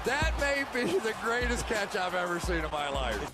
That may be the greatest catch I've ever seen in my life.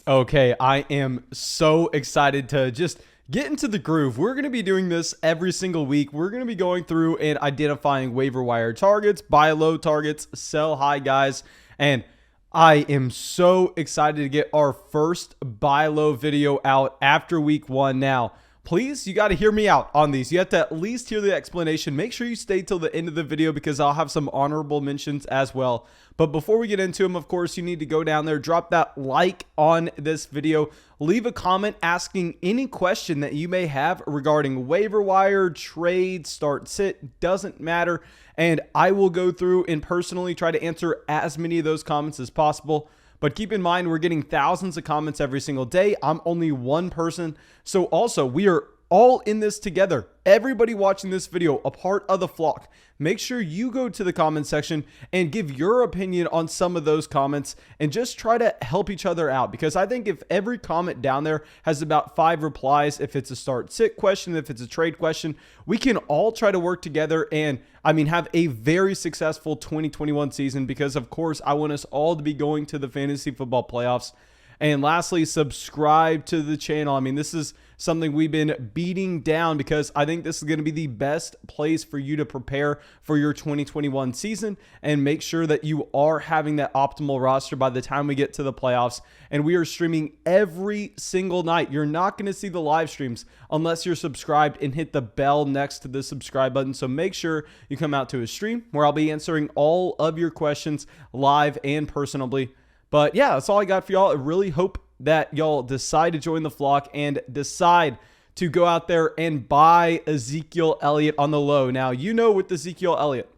Okay, I am so excited to just get into the groove. We're going to be doing this every single week. We're going to be going through and identifying waiver wire targets, buy low targets, sell high guys, and I am so excited to get our first buy low video out after week 1 now. Please, you got to hear me out on these. You have to at least hear the explanation. Make sure you stay till the end of the video because I'll have some honorable mentions as well. But before we get into them, of course, you need to go down there, drop that like on this video, leave a comment asking any question that you may have regarding waiver wire, trade, start, sit, doesn't matter. And I will go through and personally try to answer as many of those comments as possible. But keep in mind, we're getting thousands of comments every single day. I'm only one person. So also, we are all in this together. Everybody watching this video, a part of the flock. Make sure you go to the comment section and give your opinion on some of those comments and just try to help each other out. Because I think if every comment down there has about 5 replies, if it's a start sit question, if it's a trade question, we can all try to work together and have a very successful 2021 season because of course I want us all to be going to the fantasy football playoffs. And lastly, subscribe to the channel. This is something we've been beating down because I think this is going to be the best place for you to prepare for your 2021 season and make sure that you are having that optimal roster by the time we get to the playoffs. And we are streaming every single night. You're not going to see the live streams unless you're subscribed and hit the bell next to the subscribe button. So make sure you come out to a stream where I'll be answering all of your questions live and personally. But yeah, that's all I got for y'all. I really hope that y'all decide to join the flock and decide to go out there and buy Ezekiel Elliott on the low. Now, with Ezekiel Elliott,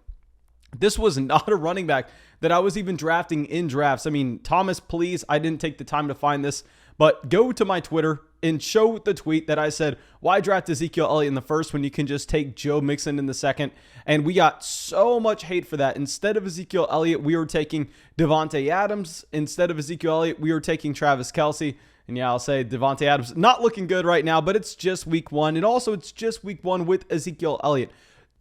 this was not a running back that I was even drafting in drafts. Thomas, please, I didn't take the time to find this, but go to my Twitter and show the tweet that I said, why draft Ezekiel Elliott in the first when you can just take Joe Mixon in the second? And we got so much hate for that. Instead of Ezekiel Elliott, we were taking Devontae Adams. Instead of Ezekiel Elliott, we were taking Travis Kelce. And yeah, I'll say Devontae Adams not looking good right now, but it's just week 1. And also it's just week 1 with Ezekiel Elliott.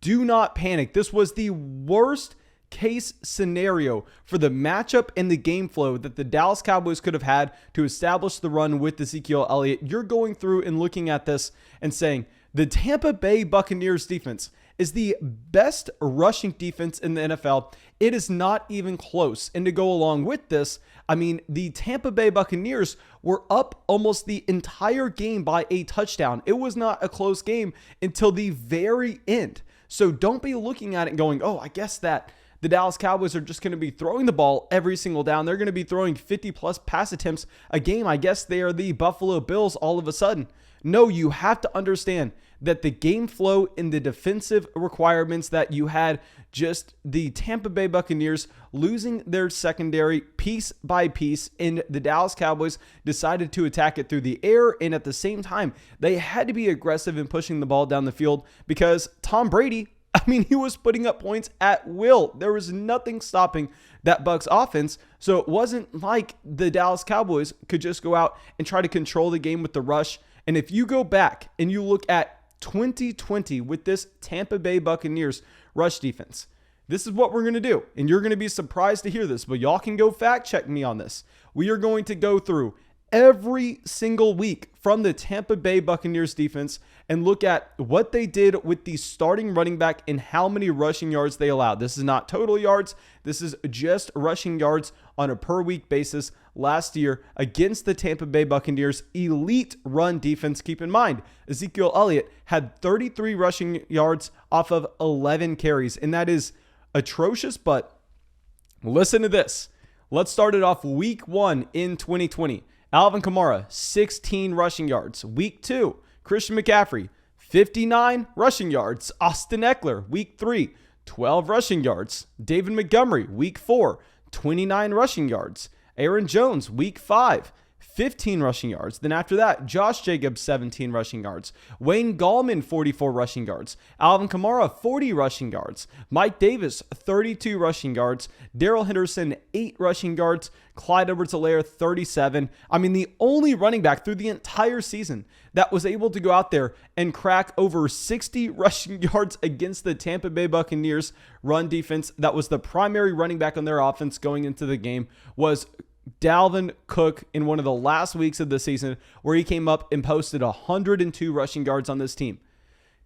Do not panic. This was the worst case scenario for the matchup and the game flow that the Dallas Cowboys could have had to establish the run with Ezekiel Elliott. You're going through and looking at this and saying the Tampa Bay Buccaneers defense is the best rushing defense in the NFL. It is not even close. And to go along with this, the Tampa Bay Buccaneers were up almost the entire game by a touchdown. It was not a close game until the very end. So don't be looking at it going, oh, I guess that the Dallas Cowboys are just going to be throwing the ball every single down. They're going to be throwing 50 plus pass attempts a game. I guess they are the Buffalo Bills all of a sudden. No, you have to understand that the game flow and the defensive requirements that you had just the Tampa Bay Buccaneers losing their secondary piece by piece, and the Dallas Cowboys decided to attack it through the air. And at the same time, they had to be aggressive in pushing the ball down the field because Tom Brady, he was putting up points at will. There was nothing stopping that Bucs offense. So it wasn't like the Dallas Cowboys could just go out and try to control the game with the rush. And if you go back and you look at 2020 with this Tampa Bay Buccaneers rush defense, this is what we're going to do. And you're going to be surprised to hear this, but y'all can go fact check me on this. We are going to go through every single week from the Tampa Bay Buccaneers defense and look at what they did with the starting running back and how many rushing yards they allowed. This is not total yards. This is just rushing yards on a per week basis last year against the Tampa Bay Buccaneers elite run defense. Keep in mind, Ezekiel Elliott had 33 rushing yards off of 11 carries, and that is atrocious. But listen to this. Let's start it off week 1 in 2020. Alvin Kamara, 16 rushing yards. Week 2, Christian McCaffrey, 59 rushing yards. Austin Eckler, week 3, 12 rushing yards. David Montgomery, week 4, 29 rushing yards. Aaron Jones, week 5, 15 rushing yards. Then after that, Josh Jacobs, 17 rushing yards. Wayne Gallman, 44 rushing yards. Alvin Kamara, 40 rushing yards. Mike Davis, 32 rushing yards. Darrell Henderson, 8 rushing yards. Clyde Edwards-Helaire, 37. I mean, the only running back through the entire season that was able to go out there and crack over 60 rushing yards against the Tampa Bay Buccaneers run defense, that was the primary running back on their offense going into the game, was Dalvin Cook in one of the last weeks of the season, where he came up and posted 102 rushing yards on this team.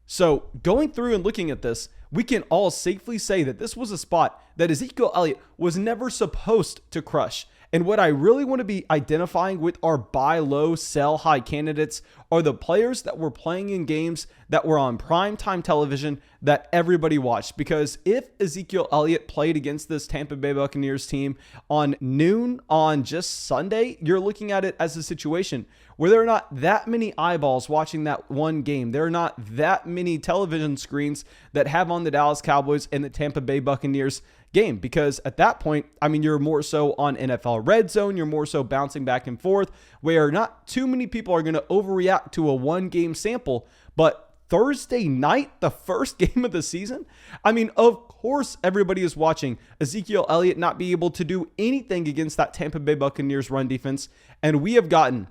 So going through and looking at this, we can all safely say that this was a spot that Ezekiel Elliott was never supposed to crush. And what I really want to be identifying with our buy low, sell high candidates are the players that were playing in games that were on primetime television that everybody watched. Because if Ezekiel Elliott played against this Tampa Bay Buccaneers team on noon on just Sunday, you're looking at it as a situation where there are not that many eyeballs watching that one game. There are not that many television screens that have on the Dallas Cowboys and the Tampa Bay Buccaneers game, because at that point, I mean, you're more so on NFL Red Zone, you're more so bouncing back and forth, where not too many people are going to overreact to a one game sample. But Thursday night, the first game of the season, I mean, of course everybody is watching Ezekiel Elliott not be able to do anything against that Tampa Bay Buccaneers run defense. And we have gotten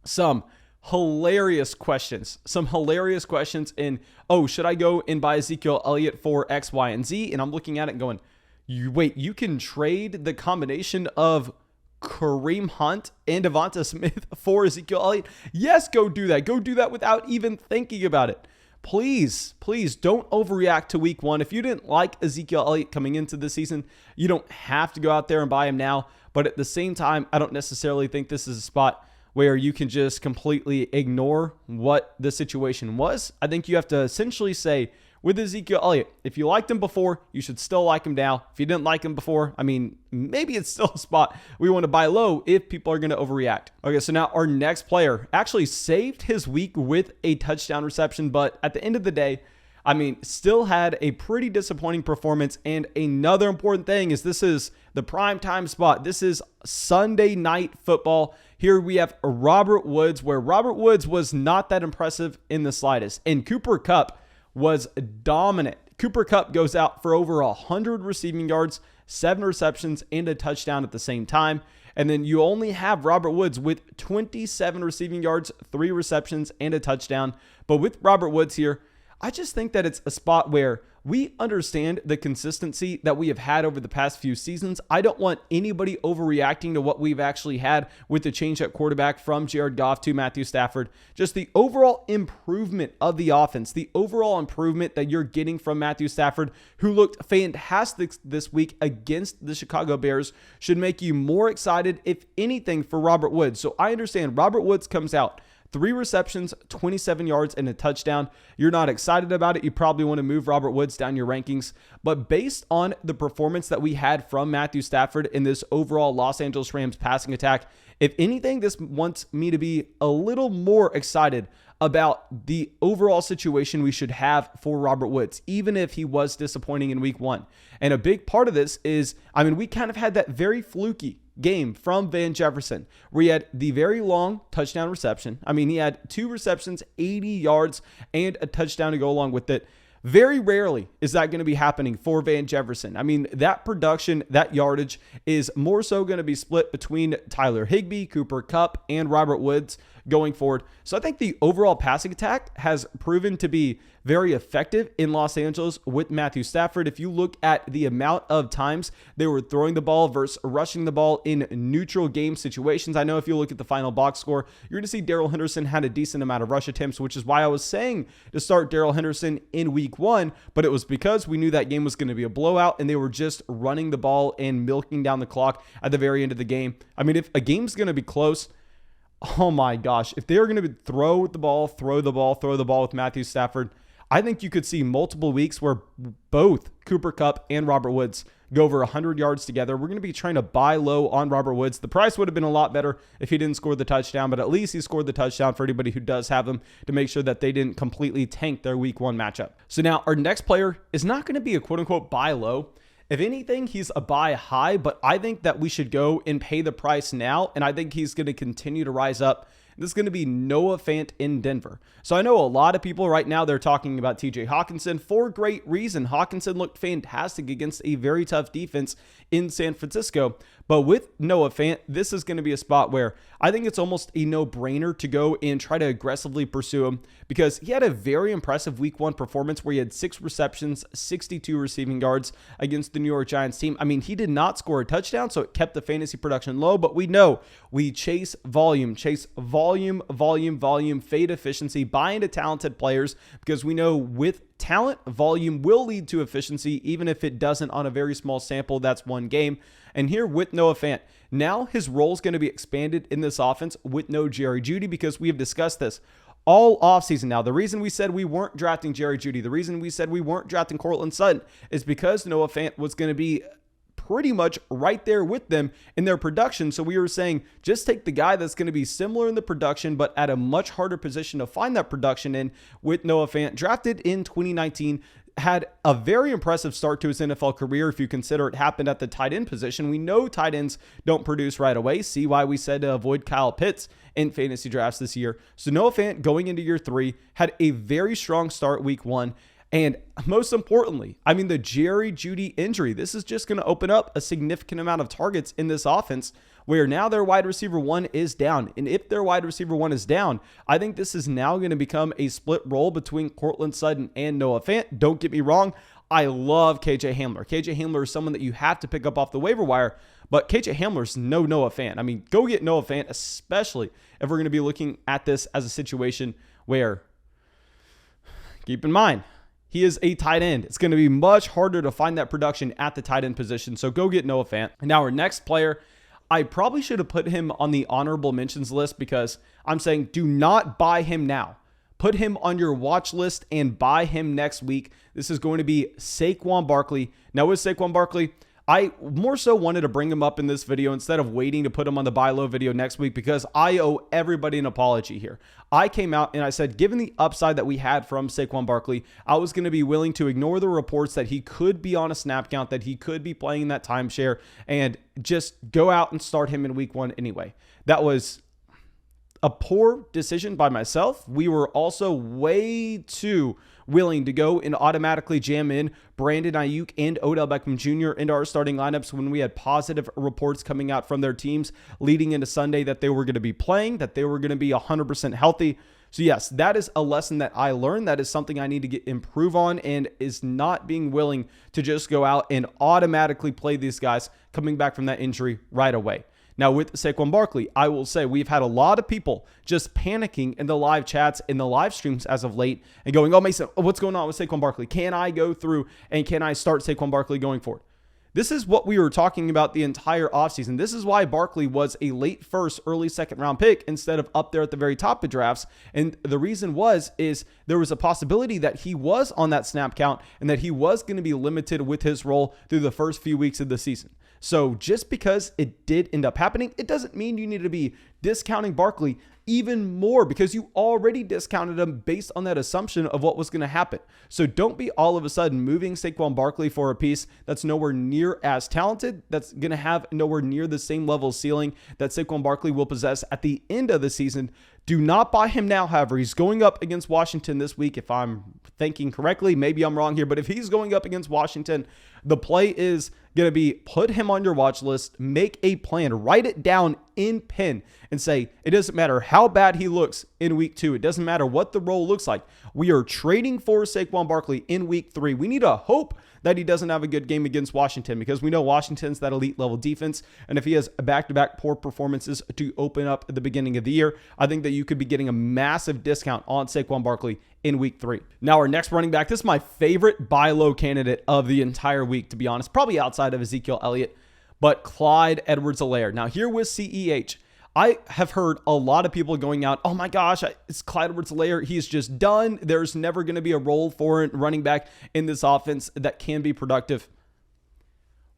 some hilarious questions in, oh, should I go and buy Ezekiel Elliott for X, Y, and Z? And I'm looking at it and going, you can trade the combination of Kareem Hunt and Devonta Smith for Ezekiel Elliott? Yes, go do that. Go do that without even thinking about it. Please don't overreact to week one. If you didn't like Ezekiel Elliott coming into the season, you don't have to go out there and buy him now. But at the same time, I don't necessarily think this is a spot where you can just completely ignore what the situation was. I think you have to essentially say, with Ezekiel Elliott, if you liked him before, you should still like him now. If you didn't like him before, I mean, maybe it's still a spot we want to buy low if people are going to overreact. Okay, so now our next player actually saved his week with a touchdown reception, but at the end of the day, I mean, still had a pretty disappointing performance. And another important thing is this is the prime time spot. This is Sunday night football. Here we have Robert Woods, where Robert Woods was not that impressive in the slightest. And Cooper Kupp was dominant. Cooper Kupp goes out for over 100 receiving yards, 7 receptions, and a touchdown at the same time. And then you only have Robert Woods with 27 receiving yards, 3 receptions, and a touchdown. But with Robert Woods here, I just think that it's a spot where we understand the consistency that we have had over the past few seasons. I don't want anybody overreacting to what we've actually had with the change at quarterback from Jared Goff to Matthew Stafford. Just the overall improvement of the offense, the overall improvement that you're getting from Matthew Stafford, who looked fantastic this week against the Chicago Bears, should make you more excited, if anything, for Robert Woods. So I understand Robert Woods comes out 3 receptions, 27 yards, and a touchdown. You're not excited about it. You probably want to move Robert Woods down your rankings. But based on the performance that we had from Matthew Stafford in this overall Los Angeles Rams passing attack, if anything, this wants me to be a little more excited about the overall situation we should have for Robert Woods, even if he was disappointing in week one. And a big part of this is, I mean, we kind of had that very fluky game from Van Jefferson, where he had the very long touchdown reception. I mean, he had 2 receptions, 80 yards, and a touchdown to go along with it. Very rarely is that going to be happening for Van Jefferson. I mean, that production, that yardage is more so going to be split between Tyler Higbee, Cooper Kupp, and Robert Woods going forward. So I think the overall passing attack has proven to be very effective in Los Angeles with Matthew Stafford. If you look at the amount of times they were throwing the ball versus rushing the ball in neutral game situations, I know if you look at the final box score, you're going to see Darrell Henderson had a decent amount of rush attempts, which is why I was saying to start Darrell Henderson in week one, but it was because we knew that game was going to be a blowout and they were just running the ball and milking down the clock at the very end of the game. I mean, if a game's going to be close, oh my gosh, if they're going to throw the ball with Matthew Stafford, I think you could see multiple weeks where both Cooper Kupp and Robert Woods go over 100 yards together. We're going to be trying to buy low on Robert Woods. The price would have been a lot better if he didn't score the touchdown, but at least he scored the touchdown for anybody who does have him to make sure that they didn't completely tank their week one matchup. So now our next player is not going to be a quote unquote buy low. If anything, he's a buy high, but I think that we should go and pay the price now, and I think he's going to continue to rise up. This is going to be Noah Fant in Denver. So I know a lot of people right now, they're talking about TJ Hawkinson for great reason. Hawkinson looked fantastic against a very tough defense in San Francisco. But with Noah Fant, this is going to be a spot where I think it's almost a no-brainer to go and try to aggressively pursue him, because he had a very impressive week 1 performance where he had 6 receptions, 62 receiving yards against the New York Giants team. I mean, he did not score a touchdown, so it kept the fantasy production low, but we know we chase volume, fade efficiency, buy into talented players, because we know with talent, volume will lead to efficiency, even if it doesn't on a very small sample. That's one game. And here with Noah Fant, now his role is going to be expanded in this offense with no Jerry Jeudy, because we have discussed this all offseason now. The reason we said we weren't drafting Jerry Jeudy, the reason we said we weren't drafting Courtland Sutton, is because Noah Fant was going to be pretty much right there with them in their production. So we were saying, just take the guy that's going to be similar in the production, but at a much harder position to find that production in, with Noah Fant, drafted in 2019. Had a very impressive start to his NFL career if you consider it happened at the tight end position. We know tight ends don't produce right away. See why we said to avoid Kyle Pitts in fantasy drafts this year. So Noah Fant going into year 3 had a very strong start week 1. And most importantly, I mean, the Jerry Jeudy injury, this is just going to open up a significant amount of targets in this offense, where now their wide receiver 1 is down. And if their wide receiver 1 is down, I think this is now going to become a split role between Courtland Sutton and Noah Fant. Don't get me wrong, I love KJ Hamler. KJ Hamler is someone that you have to pick up off the waiver wire, but KJ Hamler's no Noah Fant. I mean, go get Noah Fant, especially if we're going to be looking at this as a situation where, keep in mind, he is a tight end. It's going to be much harder to find that production at the tight end position. So go get Noah Fant. Now our next player, I probably should have put him on the honorable mentions list, because I'm saying do not buy him now. Put him on your watch list and buy him next week. This is going to be Saquon Barkley. Now with Saquon Barkley, I more so wanted to bring him up in this video instead of waiting to put him on the buy low video next week, because I owe everybody an apology here. I came out and I said, given the upside that we had from Saquon Barkley, I was going to be willing to ignore the reports that he could be on a snap count, that he could be playing in that timeshare, and just go out and start him in week 1 anyway. That was a poor decision by myself. We were also way too willing to go and automatically jam in Brandon Aiyuk and Odell Beckham Jr. into our starting lineups when we had positive reports coming out from their teams leading into Sunday that they were going to be playing, that they were going to be 100% healthy. So yes, that is a lesson that I learned. That is something I need to improve on, and is not being willing to just go out and automatically play these guys coming back from that injury right away. Now with Saquon Barkley, I will say we've had a lot of people just panicking in the live chats, in the live streams as of late, and going, oh, Mason, what's going on with Saquon Barkley? Can I go through and can I start Saquon Barkley going forward? This is what we were talking about the entire offseason. This is why Barkley was a late first, early second round pick instead of up there at the very top of drafts. And the reason is there was a possibility that he was on that snap count and that he was going to be limited with his role through the first few weeks of the season. So just because it did end up happening, it doesn't mean you need to be discounting Barkley even more, because you already discounted him based on that assumption of what was going to happen. So don't be all of a sudden moving Saquon Barkley for a piece that's nowhere near as talented, that's going to have nowhere near the same level of ceiling that Saquon Barkley will possess at the end of the season. Do not buy him now, however. He's going up against Washington this week, if I'm thinking correctly. Maybe I'm wrong here, but if he's going up against Washington, the play is going to be put him on your watch list, make a plan, write it down in pen, and say, it doesn't matter how bad he looks in week 2. It doesn't matter what the role looks like. We are trading for Saquon Barkley in week 3. We need to hope that he doesn't have a good game against Washington, because we know Washington's that elite level defense. And if he has back-to-back poor performances to open up at the beginning of the year, I think that you could be getting a massive discount on Saquon Barkley in week 3. Now our next running back, this is my favorite buy low candidate of the entire week, to be honest, probably outside of Ezekiel Elliott, but Clyde Edwards-Helaire. Now here with CEH, I have heard a lot of people going out, oh my gosh, it's Clyde Edwards-Helaire. He's just done. There's never going to be a role for a running back in this offense that can be productive.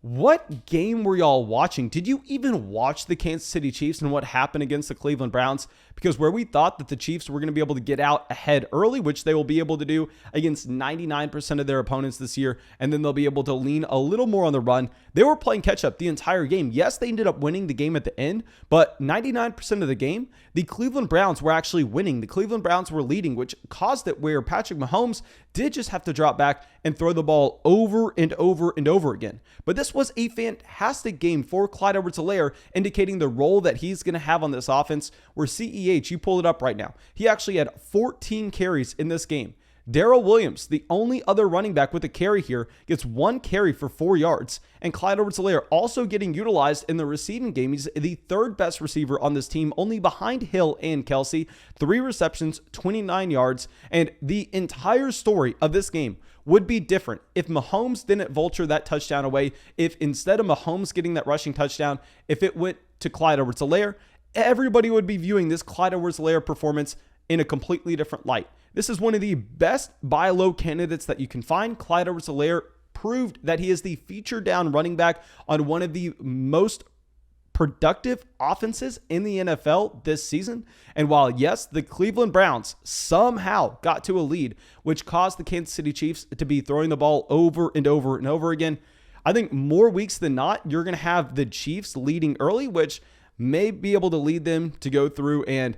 What game were y'all watching? Did you even watch the Kansas City Chiefs and what happened against the Cleveland Browns? Because where we thought that the Chiefs were going to be able to get out ahead early, which they will be able to do against 99% of their opponents this year, and then they'll be able to lean a little more on the run, they were playing catch up the entire game. Yes, they ended up winning the game at the end, but 99% of the game, the Cleveland Browns were actually winning. The Cleveland Browns were leading, which caused it where Patrick Mahomes did just have to drop back and throw the ball over and over and over again. But this was a fantastic game for Clyde Edwards-Helaire, indicating the role that he's going to have on this offense, where CEH, you pull it up right now, he actually had 14 carries in this game. Darrell Williams, the only other running back with a carry here, gets 1 carry for 4 yards. And Clyde Edwards-Helaire also getting utilized in the receiving game. He's the 3rd best receiver on this team, only behind Hill and Kelsey. 3 receptions, 29 yards. And the entire story of this game would be different if Mahomes didn't vulture that touchdown away. If instead of Mahomes getting that rushing touchdown, if it went to Clyde Edwards-Helaire, everybody would be viewing this Clyde Edwards-Helaire performance in a completely different light. This is one of the best buy low candidates that you can find. Clyde Edwards-Helaire proved that he is the feature down running back on one of the most productive offenses in the NFL this season. And while, yes, the Cleveland Browns somehow got to a lead, which caused the Kansas City Chiefs to be throwing the ball over and over and over again, I think more weeks than not, you're going to have the Chiefs leading early, which may be able to lead them to go through and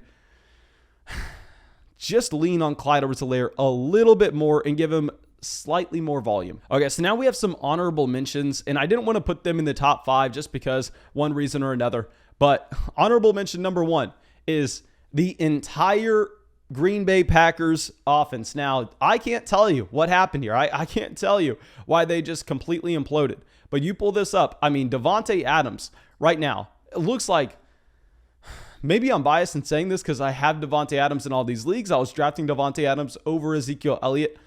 just lean on Clyde Edwards-Helaire a little bit more and give him slightly more volume. Okay, so now we have some honorable mentions, and I didn't want to put them in the top 5 just because one reason or another. But honorable mention number 1 is the entire Green Bay Packers offense. Now, I can't tell you what happened here. I can't tell you why they just completely imploded. But you pull this up. I mean, Davante Adams right now, it looks like, maybe I'm biased in saying this because I have Davante Adams in all these leagues. I was drafting Davante Adams over Ezekiel Elliott.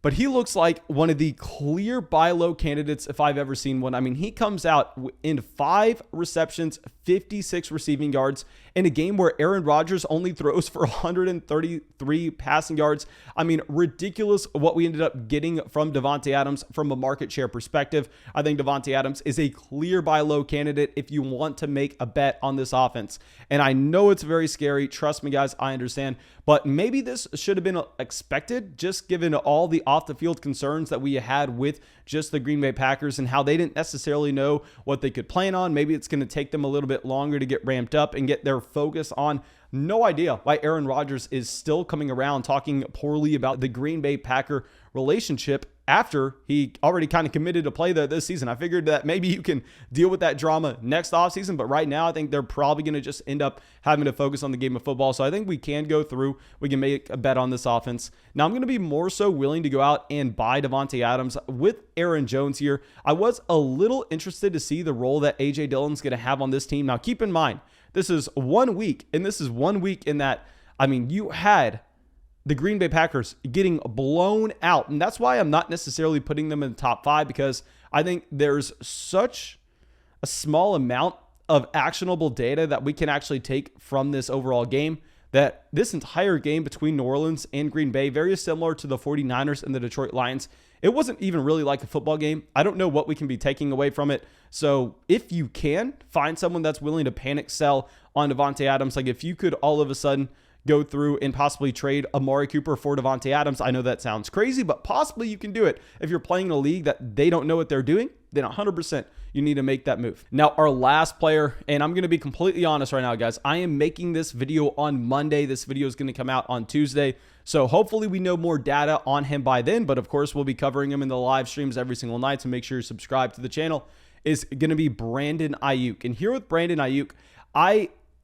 But he looks like one of the clear buy low candidates if I've ever seen one. I mean, he comes out in 5 receptions, 56 receiving yards in a game where Aaron Rodgers only throws for 133 passing yards. I mean, ridiculous what we ended up getting from Davante Adams from a market share perspective. I think Davante Adams is a clear buy low candidate if you want to make a bet on this offense. And I know it's very scary. Trust me, guys, I understand. But maybe this should have been expected, just given all the off the field concerns that we had with just the Green Bay Packers and how they didn't necessarily know what they could plan on. Maybe it's going to take them a little bit longer to get ramped up and get their focus on. No idea why Aaron Rodgers is still coming around talking poorly about the Green Bay Packer relationship after he already kind of committed to play there this season. I figured that maybe you can deal with that drama next offseason, but right now I think they're probably going to just end up having to focus on the game of football. So I think we can go through, we can make a bet on this offense. Now I'm going to be more so willing to go out and buy Davante Adams with Aaron Jones here. I was a little interested to see the role that A.J. Dillon's going to have on this team. Now keep in mind, this is 1 week, and this is 1 week in that, I mean, you had the Green Bay Packers getting blown out. And that's why I'm not necessarily putting them in the top 5, because I think there's such a small amount of actionable data that we can actually take from this overall game, that this entire game between New Orleans and Green Bay, very similar to the 49ers and the Detroit Lions, it wasn't even really like a football game. I don't know what we can be taking away from it. So if you can find someone that's willing to panic sell on Davante Adams, like if you could all of a sudden go through and possibly trade Amari Cooper for Davante Adams. I know that sounds crazy, but possibly you can do it. If you're playing in a league that they don't know what they're doing, then 100% you need to make that move. Now, our last player, and I'm going to be completely honest right now, guys. I am making this video on Monday. This video is going to come out on Tuesday. So hopefully we know more data on him by then, but of course we'll be covering him in the live streams every single night, so make sure you subscribe to the channel. Is going to be Brandon Aiyuk. And here with Brandon Aiyuk,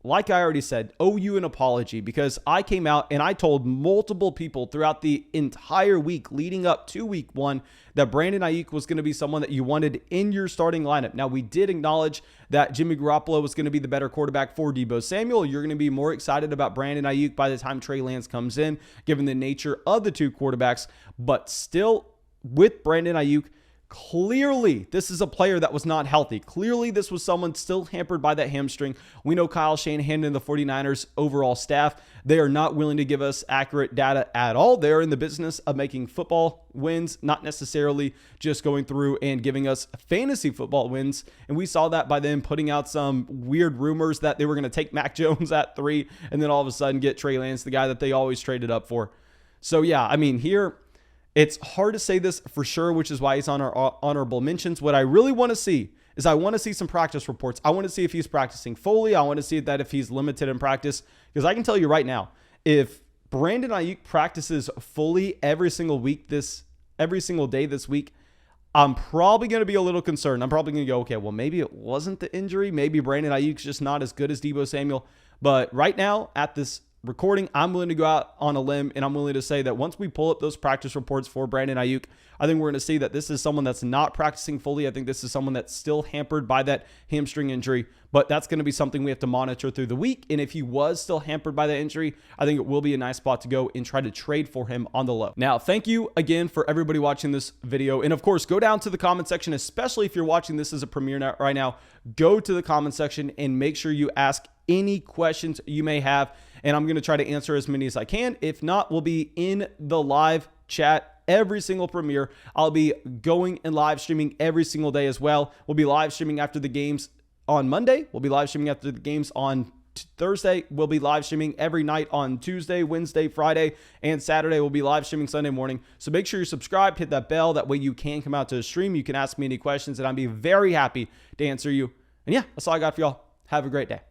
like I already said, owe you an apology, because I came out and I told multiple people throughout the entire week leading up to week 1 that Brandon Aiyuk was going to be someone that you wanted in your starting lineup. Now, we did acknowledge that Jimmy Garoppolo was going to be the better quarterback for Deebo Samuel. You're going to be more excited about Brandon Aiyuk by the time Trey Lance comes in, given the nature of the 2 quarterbacks. But still, with Brandon Aiyuk, Clearly, this is a player that was not healthy. Clearly, this was someone still hampered by that hamstring. We know Kyle Shanahan and the 49ers overall staff, they are not willing to give us accurate data at all. They're in the business of making football wins, not necessarily just going through and giving us fantasy football wins. And we saw that by them putting out some weird rumors that they were going to take Mac Jones at 3 and then all of a sudden get Trey Lance, the guy that they always traded up for. So yeah, I mean, here, it's hard to say this for sure, which is why he's on our honorable mentions. What I really want to see is I want to see some practice reports. I want to see if he's practicing fully. I want to see that if he's limited in practice, because I can tell you right now, if Brandon Aiyuk practices fully every single day this week, I'm probably going to be a little concerned. I'm probably going to go, okay, well, maybe it wasn't the injury. Maybe Brandon Aiyuk's just not as good as Deebo Samuel. But right now at this recording, I'm willing to go out on a limb, and I'm willing to say that once we pull up those practice reports for Brandon Aiyuk, I think we're going to see that this is someone that's not practicing fully. I think this is someone that's still hampered by that hamstring injury, but that's going to be something we have to monitor through the week. And if he was still hampered by that injury, I think it will be a nice spot to go and try to trade for him on the low. Now, thank you again for everybody watching this video. And of course, go down to the comment section, especially if you're watching this as a premiere right now, go to the comment section and make sure you ask any questions you may have, and I'm going to try to answer as many as I can. If not, we'll be in the live chat every single premiere. I'll be going and live streaming every single day as well. We'll be live streaming after the games on Monday. We'll be live streaming after the games on Thursday. We'll be live streaming every night on Tuesday, Wednesday, Friday, and Saturday. We'll be live streaming Sunday morning. So make sure you're subscribed, hit that bell. That way you can come out to the stream. You can ask me any questions, and I'll be very happy to answer you. And yeah, that's all I got for y'all. Have a great day.